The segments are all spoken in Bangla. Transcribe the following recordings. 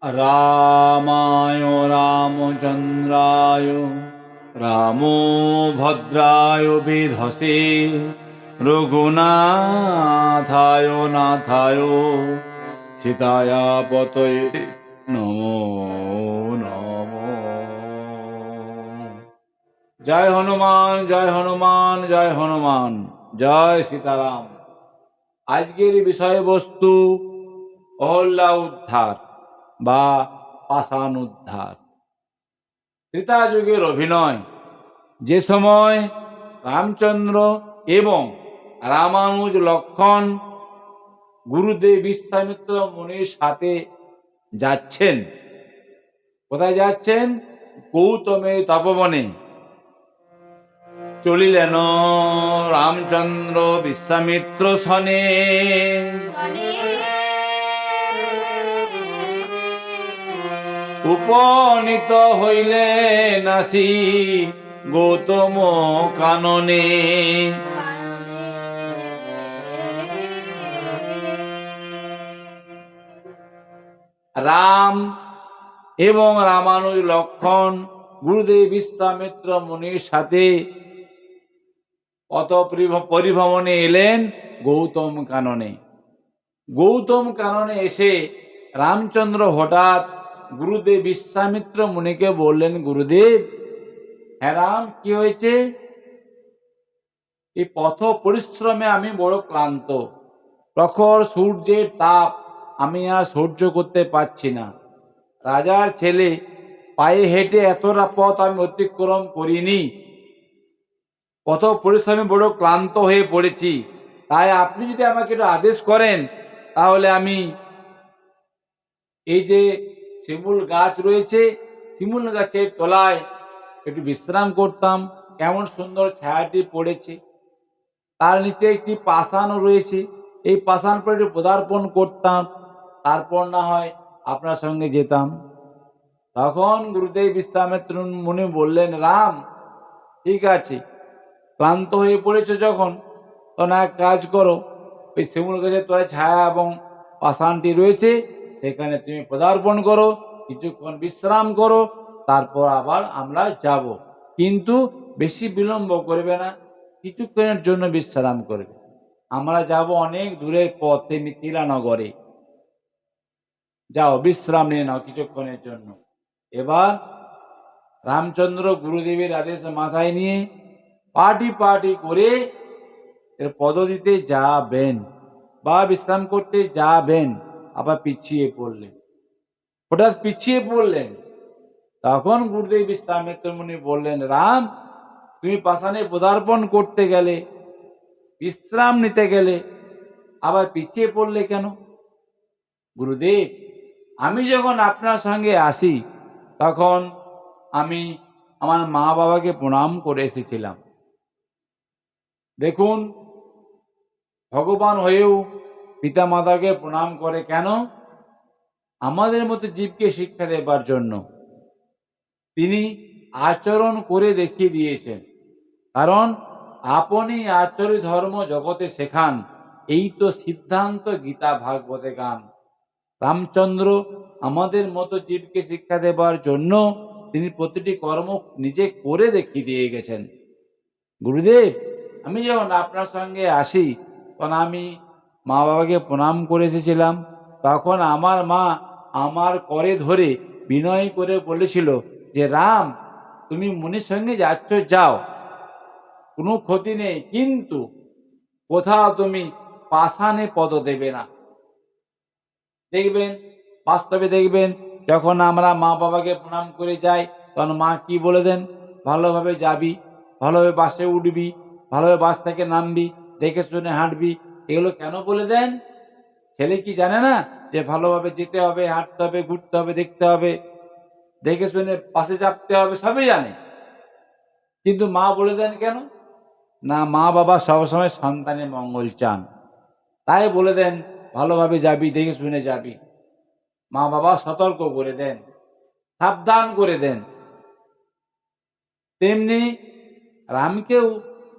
রামায় রামচন্দ্রায় রামো ভদ্রায় বিধসে রঘুনাথায় নাথায় সীতায়া পতয়ে নমো নমো। জয় হনুমান, জয় হনুমান, জয় হনুমান, জয় সীতারাম। আজকের বিষয়বস্তু অহল্যা উদ্ধার বা পাষাণ উদ্ধার। ত্রেতা যুগের অভিনয়, যে সময় রামচন্দ্র এবং রামানুজ লক্ষণ গুরুদেব বিশ্বামিত্র মুনির সাথে যাচ্ছেন। কোথায় যাচ্ছেন? গৌতমের তপবনে। চলিলেন রামচন্দ্র বিশ্বামিত্র সনে, উপনীত হইলেন আসি গৌতম কাননে। রাম এবং রামানুজ লক্ষণ গুরুদেব বিশ্বামিত্র মুনির সাথে পথ পরিভ্রমণে এলেন গৌতম কাননে। গৌতম কাননে এসে রামচন্দ্র হঠাৎ গুরুদেব বিশ্বামিত্র মুনিকে বললেন, গুরুদেব, হ্যাঁ রাম, কি হয়েছে? এই পথ পরিশ্রমে আমি বড় ক্লান্ত। প্রখর সূর্যের তাপ আমি আর সহ্য করতে পারছি না। রাজার ছেলে, পায়ে হেঁটে এতটা পথ আমি অতিক্রম করিনি। পথ পরিশ্রমে বড় ক্লান্ত হয়ে পড়েছি। তাই আপনি যদি আমাকে একটু আদেশ করেন, তাহলে আমি এই যে শিমুল গাছ রয়েছে, শিমুল গাছের তলায় একটু বিশ্রাম করতাম। কেমন সুন্দর ছায়াটি পড়েছে, তার নিচে একটি পাষাণ রয়েছে, এই পাষাণ পরে একটু পদার্পণ করতাম, তারপর না হয় আপনার সঙ্গে যেতাম। তখন গুরুদেব বিশ্বামিত্র মুনি বললেন, রাম, ঠিক আছে, ক্লান্ত হয়ে পড়েছে যখন, তখন এক কাজ করো, ওই শিমুল গাছের তলায় ছায়া এবং পাষাণটি রয়েছে, সেখানে তুমি পদার্পণ করো, কিছুক্ষণ বিশ্রাম করো, তারপর আবার আমরা যাব। কিন্তু বেশি বিলম্ব করবে না, কিছুক্ষণের জন্য বিশ্রাম করবে। আমরা যাব অনেক দূরের পথে, মিথিলা নগরে। যাও, বিশ্রাম নিয়ে নাও কিছুক্ষণের জন্য। এবার রামচন্দ্র গুরুদেবের আদেশ মাথায় নিয়ে পাটি পাটি করে এর পদদিতে যাবেন বা বিশ্রাম করতে যাবেন, আবার পিছিয়ে পড়লেন। হঠাৎ পিছিয়ে পড়লেন। তখন গুরুদেব বিশ্বামিত্র মুনি বললেন, রাম, তুমি পাষাণে পদার্পণ করতে গেলে, বিশ্রাম নিতে গেলে, আবার পিছিয়ে পড়লে কেন? গুরুদেব, আমি যখন আপনার সঙ্গে আসি, তখন আমি আমার মা বাবাকে প্রণাম করে এসেছিলাম। দেখুন, ভগবান হয়েও পিতা মাতাকে প্রণাম করে কেন? আমাদের মতো জীবকে শিক্ষা দেবার জন্য। তিনি আচরণ করে দেখিয়ে দিয়েছেন। কারণ আপনি আচরি ধর্ম জগতে শেখান, এই তো সিদ্ধান্ত গীতা ভাগবতে গান। রামচন্দ্র আমাদের মতো জীবকে শিক্ষা দেবার জন্য তিনি প্রতিটি কর্ম নিজে করে দেখিয়ে দিয়ে গেছেন। গুরুদেব, আমি যখন আপনার সঙ্গে আসি, তখন আমি মা বাবাকে প্রণাম করে এসেছিলাম। তখন আমার মা আমার করে ধরে বিনয় করে বলেছিল যে, রাম, তুমি মুনির সঙ্গে যাচ্ছ, যাও, কোনো ক্ষতি নেই, কিন্তু কোথাও তুমি পাষাণে পদ দেবে না। দেখবেন, বাস্তবে দেখবেন, যখন আমরা মা বাবাকে প্রণাম করে যাই, তখন মা কি বলে দেন? ভালোভাবে যাবি, ভালোভাবে বাসে উঠবি, ভালোভাবে বাস থেকে নামবি, দেখে শুনে হাঁটবি, এগুলো কেন বলে দেন? ছেলে কি জানে না যে ভালোভাবে যেতে হবে, হাঁটতে হবে, ঘুরতে হবে, দেখতে হবে, দেখে শুনে বাসে চাপতে হবে? সবই জানে, কিন্তু মা বলে দেন কেন? না, মা বাবা সবসময় সন্তানের মঙ্গল চান, তাই বলে দেন ভালোভাবে যাবি, দেখে শুনে যাবি। মা বাবা সতর্ক করে দেন, সাবধান করে দেন। তেমনি রামকেও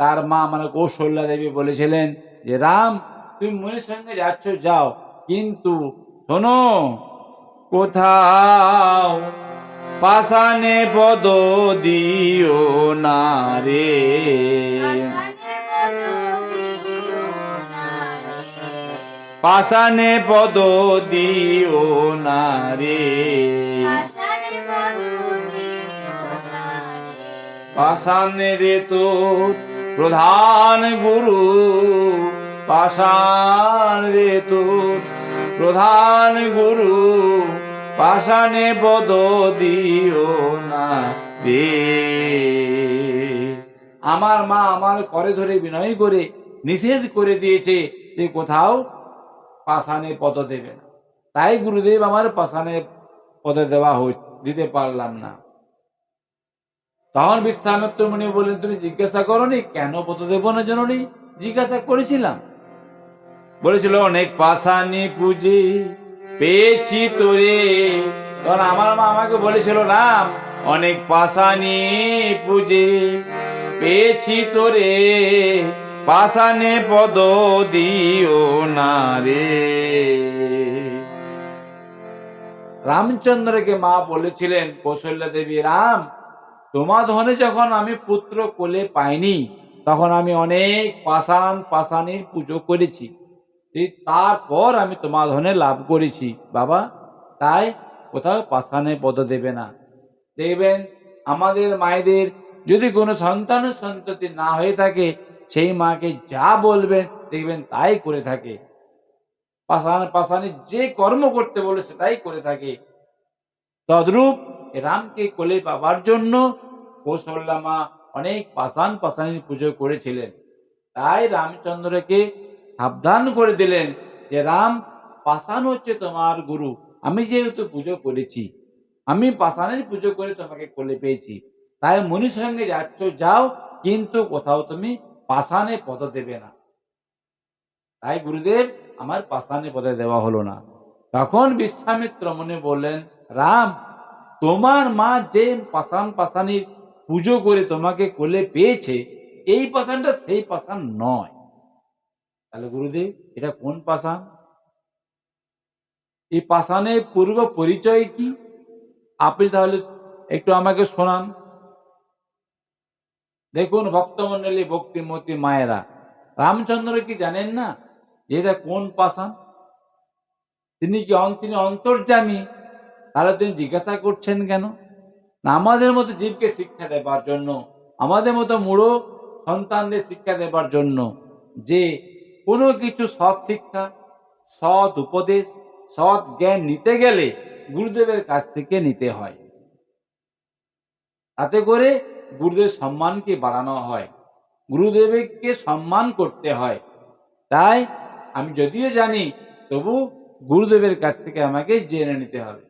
তার মা মানে কৌশল্যা দেবী বলেছিলেন যে, রাম, তুমি মুনির সঙ্গে যাচ্ছ, যাও, কিন্তু শোনো, কোথাও পাষাণে পদ দিও না রে, পাষাণে পদ দিও না রে, পাষাণ রে তোর প্রধান গুরু, পাষাণ রে তোর প্রধান গুরু, পাষাণে পদ দিও না রে। আমার মা আমার করে ধরে বিনয় করে নিষেধ করে দিয়েছে যে কোথাও পাষাণে পদ দেবে না, তাই গুরুদেব আমার পাষাণে পদ দিতে পারলাম না। তখন বিশ্বামিত্র মুনি বললেন, তুমি জিজ্ঞাসা করনি কেন পদ দেব না জননী? জিজ্ঞাসা করেছিলাম, বলেছিল অনেক পাষাণী পুঁজি পেয়েছি তোরে। তখন আমার মা আমাকে বলেছিল, রাম অনেক পাষাণী পুঁজি পেয়েছি তোরে, পাষাণে পদ দিও না রে। রামচন্দ্রকে মা বলেছিলেন কৌশল্যা দেবী, রাম তোমার ধনে যখন আমি পুত্র কোলে পাইনি, তখন আমি অনেক পাষাণীর পুজো করেছি, তারপর আমি তোমার ধনে লাভ করেছি বাবা, তাই কোথাও পাষাণে পদ দেবে না। দেখবেন আমাদের মায়েদের যদি কোনো সন্তান সন্ততি না হয়ে থাকে, সেই মাকে যা বলবেন দেখবেন তাই করে থাকে, পাষাণে যে কর্ম করতে বলে সেটাই করে থাকে। তদ্রূপ রামকে কোলে পাবার জন্য কৌশল্যা মা অনেক পাষাণীর পুজো করেছিলেন। তাই রামচন্দ্রকে সাবধান করে দিলেন যে রাম, পাষাণ হচ্ছে তোমার গুরু, আমি যেহেতু পুজো করেছি, আমি পাষাণের পুজো করে তোমাকে কোলে পেয়েছি, তাই মুনির সঙ্গে যাচ্ছ যাও, কিন্তু কোথাও তুমি পাষাণে পদ দেবে না। তাই গুরুদেব আমার পাষাণে পদ দেওয়া হলো না। তখন বিশ্বামিত্র মুনি বললেন, রাম তোমার মা যে পাষাণীর পুজো করে তোমাকে কোলে পেয়েছে, এই পাষাণটা সেই পাষাণ নয়। তাহলে গুরুদেব এটা কোন পাষাণ? এই পাষাণের পূর্ব পরিচয় কি আপনি তাহলে একটু আমাকে শোনান। দেখুন ভক্তমন্ডলী, ভক্তিমতী মায়েরা, রামচন্দ্র কি জানেন না যে এটা কোন পাষাণ? তিনি অন্তর্যামী, তাহলে তিনি জিজ্ঞাসা করছেন কেন? না আমাদের মতো জীবকে শিক্ষা দেবার জন্য, আমাদের মতো মূঢ় সন্তানদের শিক্ষা দেবার জন্য, যে কোনো কিছু সৎ শিক্ষা, সৎ উপদেশ, সৎ জ্ঞান নিতে গেলে গুরুদেবের কাছ থেকে নিতে হয়। তাতে করে গুরুদেব সম্মানকে বাড়ানো হয়, গুরুদেবকে সম্মান করতে হয়। তাই আমি যদিও জানি, তবু গুরুদেবের কাছ থেকে আমাকে জেনে নিতে হবে,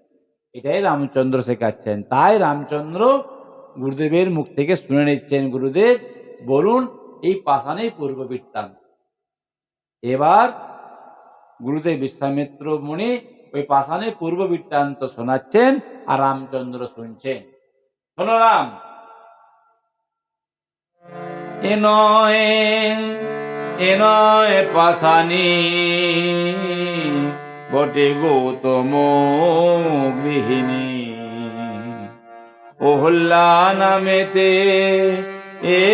এটাই রামচন্দ্র শেখাচ্ছেন। তাই রামচন্দ্র গুরুদেবের মুখ থেকে শুনে নিচ্ছেন, গুরুদেব বলুন এই পাষাণের পূর্ব বৃত্তান্ত। এবার গুরুদেব বিশ্বামিত্র মুনি ওই পাষাণের পূর্ব বৃত্তান্ত শোনাচ্ছেন, আর রামচন্দ্র শুনছেন। শোনো রাম, এনয় পাষাণী বটে গৌতম গৃহিণী, অহল্যা নামেতে এ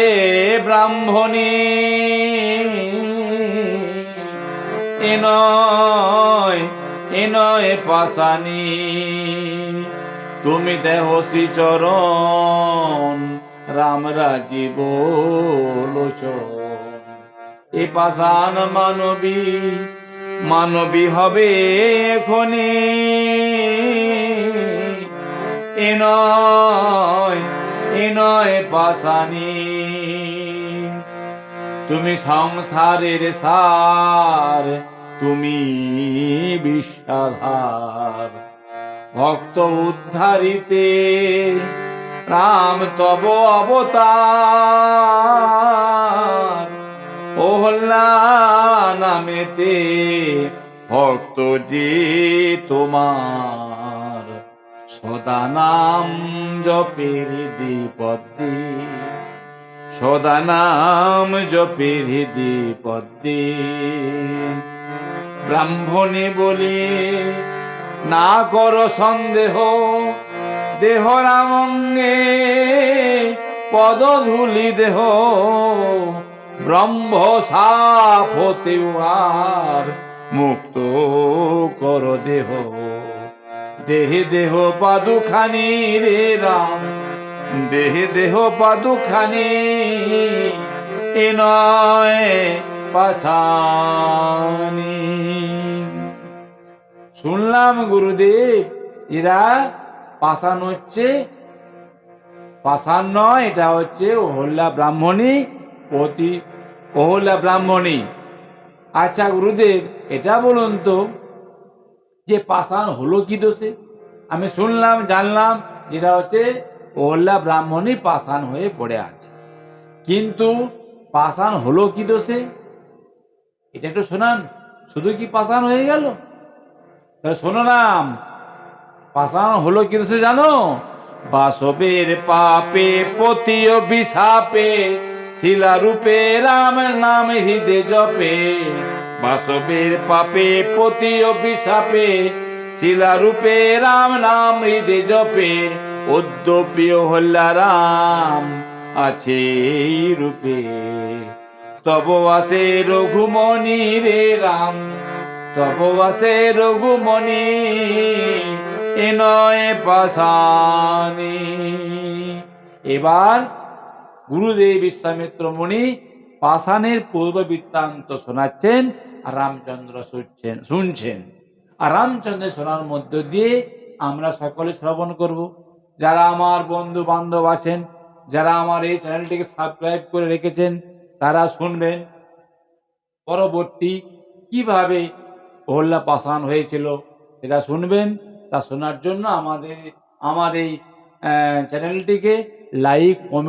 ব্রাহ্মণী, এনয় পাষাণী তুমি দেহ শ্রীচরণ, রাম রাজীব লোচন। এ পাষাণ মানবী হবে এখনি, এনয় পাষাণী তুমি সংসারের সার, তুমি বিষাধার। ভক্ত উদ্ধারিতে রাম তব অবতার, অহল্যা নামেতে ভক্ত যে তোমার, সদা নাম জপের দ্বিপদে, সদা নাম জপের দ্বিপদে। ব্রাহ্মণে বলে না করো সন্দেহ, দেহ রামঙ্গে পদধূলি দেহ, ব্রহ্ম সাপ হতে উহার মুক্ত কর দেহ। দেহে দেহ পাদুখানি রে রাম, দেহে দেহ পাদুখানি, এ নয় পাশানি। শুনলাম গুরুদেব এরা পাষাণ হচ্ছে, পাষাণ নয়, এটা হচ্ছে অহল্যা ব্রাহ্মণী, অহল্যা ব্রাহ্মণী। আচ্ছা গুরুদেব এটা বলুন তো যে পাষাণ হলো কি দোষে? আমি শুনলাম জানলাম যেটা হচ্ছে অহল্যা ব্রাহ্মণী পাষাণ হয়ে পড়ে আছে, কিন্তু পাষাণ হলো কি দোষে এটা একটু শোনান। শুধু কি পাষাণ হয়ে গেল? তাহলে শোনো নাম, পাষাণ হলো কি দোষে জানো? বাসবের পাপে পতি অভিশাপে, শিলারূপে রাম নাম হৃদে জপে। বাসবের পাপে পতি অভিশাপে, শিলারূপে রাম নাম হৃদে জপে। অদ্যপি অহল্যা রাম আছে এই রূপে, তব আসে রঘুমণি রে রাম, তব আসে রঘুমণি, এ নয় পাশানি। এবার গুরুদেব বিশ্বামিত্র মুনি পাষাণের পূর্ব বৃত্তান্ত শোনাচ্ছেন, আর রামচন্দ্র শুনছেন। আর রামচন্দ্র শোনার মধ্য দিয়ে আমরা সকলে শ্রবণ করব। যারা আমার বন্ধু বান্ধব আছেন, যারা আমার এই চ্যানেলটিকে সাবস্ক্রাইব করে রেখেছেন, তারা শুনবেন পরবর্তী কিভাবে অহল্যা পাষাণ হয়েছিল সেটা শুনবেন। তা শোনার জন্য আমার এই চ্যানেলটিকে লাইক, কমেন্ট